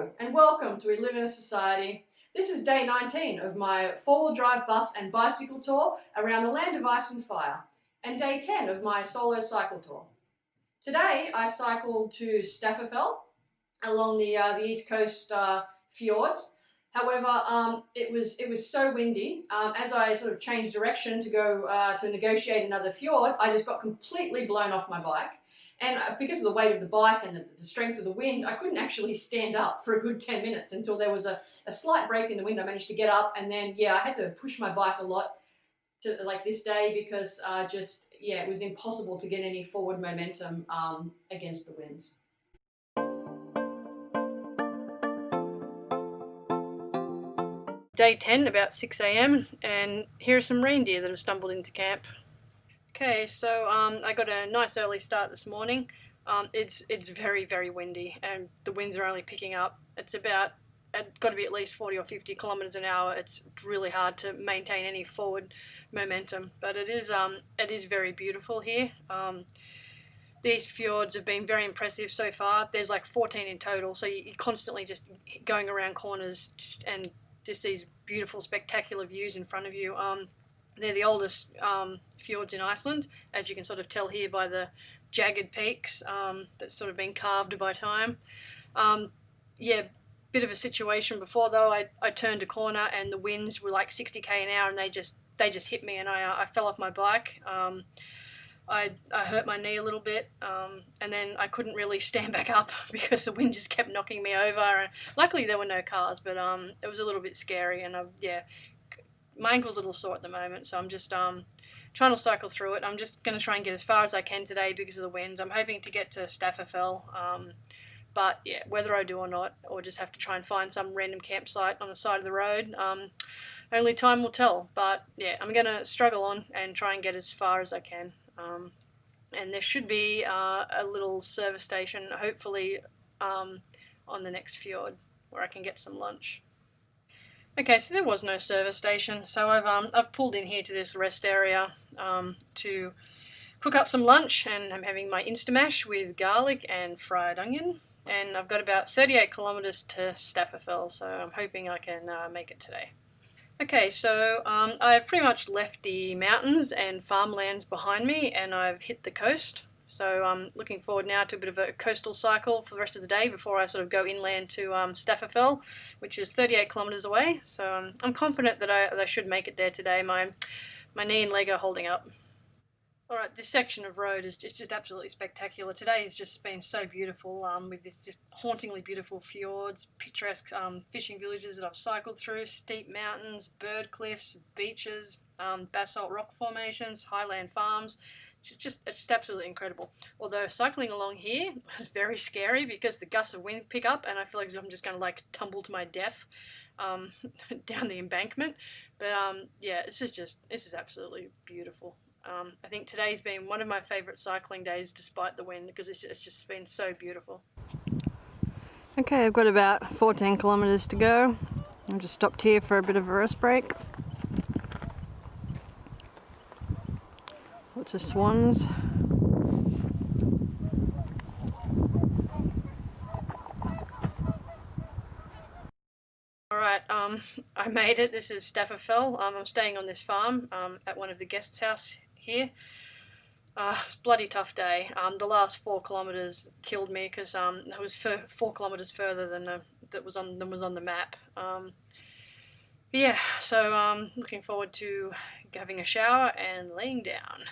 Hello and welcome to We Live in a Society. This is day 19 of my four-wheel drive bus and bicycle tour around the land of ice and fire, and day 10 of my solo cycle tour. Today I cycled to Stafafel along the east coast fjords. However, it was so windy. As I sort of changed direction to go to negotiate another fjord, I just got completely blown off my bike. And because of the weight of the bike and the strength of the wind, I couldn't actually stand up for a good 10 minutes until there was a slight break in the wind. I managed to get up, and then, I had to push my bike a lot to like this day because it was impossible to get any forward momentum against the winds. Day 10, about 6 a.m, and here are some reindeer that have stumbled into camp. Okay, so I got a nice early start this morning. It's very, very windy, and the winds are only picking up. It's got to be at least 40 or 50 kilometers an hour. It's really hard to maintain any forward momentum, but it is very beautiful here. These fjords have been very impressive so far. There's like 14 in total, so you're constantly just going around corners and just these beautiful, spectacular views in front of you. They're the oldest fjords in Iceland, as you can sort of tell here by the jagged peaks that's sort of been carved by time. Bit of a situation before though. I turned a corner and the winds were like 60 km an hour, and they just hit me, and I fell off my bike. I hurt my knee a little bit, and then I couldn't really stand back up because the wind just kept knocking me over. And luckily there were no cars, but it was a little bit scary, and my ankle's a little sore at the moment, so I'm just trying to cycle through it. I'm just going to try and get as far as I can today because of the winds. I'm hoping to get to Stafafel, but whether I do or not, or just have to try and find some random campsite on the side of the road, only time will tell. But I'm going to struggle on and try and get as far as I can. And there should be a little service station, hopefully on the next fjord, where I can get some lunch. Okay, so there was no service station, so I've pulled in here to this rest area to cook up some lunch, and I'm having my Instamash with garlic and fried onion, and I've got about 38 kilometers to Stafafel, so I'm hoping I can make it today. Okay, so I've pretty much left the mountains and farmlands behind me, and I've hit the coast. So I'm looking forward now to a bit of a coastal cycle for the rest of the day before I sort of go inland to Stafafel, which is 38 kilometers away. So I'm confident that I should make it there today. My knee and leg are holding up. Alright, this section of road is just absolutely spectacular. Today has just been so beautiful, with this just hauntingly beautiful fjords, picturesque fishing villages that I've cycled through, steep mountains, bird cliffs, beaches, basalt rock formations, highland farms. It's just absolutely incredible. Although cycling along here was very scary because the gusts of wind pick up, and I feel like I'm just going to like tumble to my death down the embankment. But this is absolutely beautiful. I think today's been one of my favourite cycling days despite the wind, because it's just been so beautiful. Okay, I've got about 14 kilometres to go. I've just stopped here for a bit of a rest break. Lots of swans. Alright, I made it. This is Stafafel. I'm staying on this farm at one of the guests' house here. It's a bloody tough day. The last 4 kilometres killed me because it was 4 kilometres further than was on the map. So looking forward to having a shower and laying down.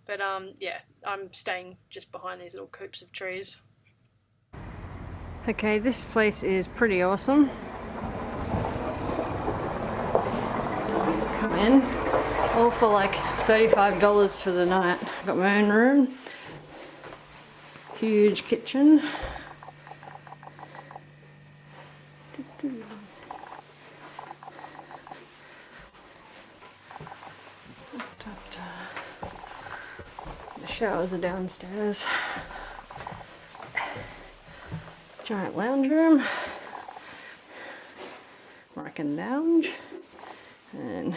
But I'm staying just behind these little coops of trees. Okay, this place is pretty awesome. Come in, all for like $35 for the night. Got my own room, huge kitchen. The showers are downstairs. Giant lounge room where I can lounge, and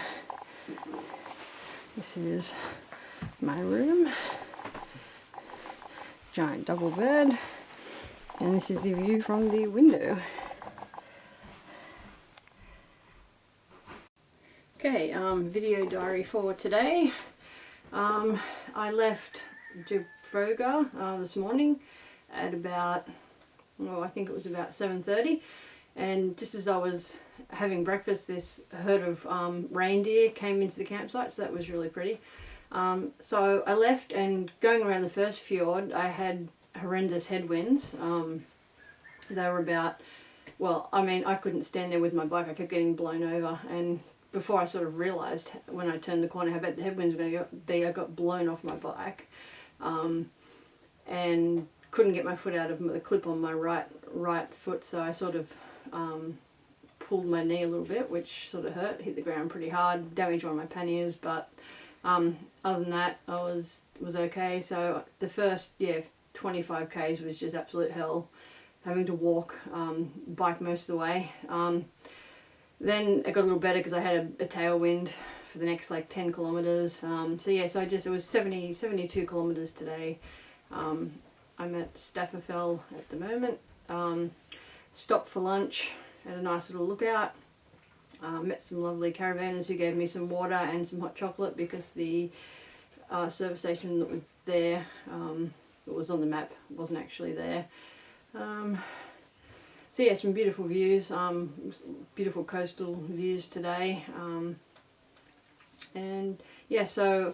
this is my room. Giant double bed, and this is the view from the window. Okay, video diary for today. I left pivogur this morning at about, well, I think it was about 7:30, and just as I was having breakfast, this herd of reindeer came into the campsite, so that was really pretty. So I left, and going around the first fjord, I had horrendous headwinds. They were about, well, I mean, I couldn't stand there with my bike. I kept getting blown over, and before I sort of realised when I turned the corner how bad the headwinds were going to be, I got blown off my bike, and couldn't get my foot out of the clip on my right foot, so I sort of pulled my knee a little bit, which sort of hurt, hit the ground pretty hard, damaged one of my panniers, but other than that I was okay. So the first 25 k's was just absolute hell, having to walk, bike most of the way. Then it got a little better because I had a tailwind for the next like 10 kilometres. So it was 72 kilometres today. I'm at Stafafel at the moment. Stopped for lunch, had a nice little lookout. Met some lovely caravanners who gave me some water and some hot chocolate because the service station that was there, that was on the map, wasn't actually there. So yeah, some beautiful views, beautiful coastal views today, and yeah, so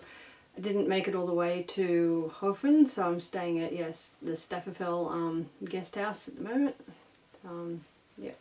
I didn't make it all the way to Hofen, so I'm staying at the Stafafel guest house at the moment. Yeah.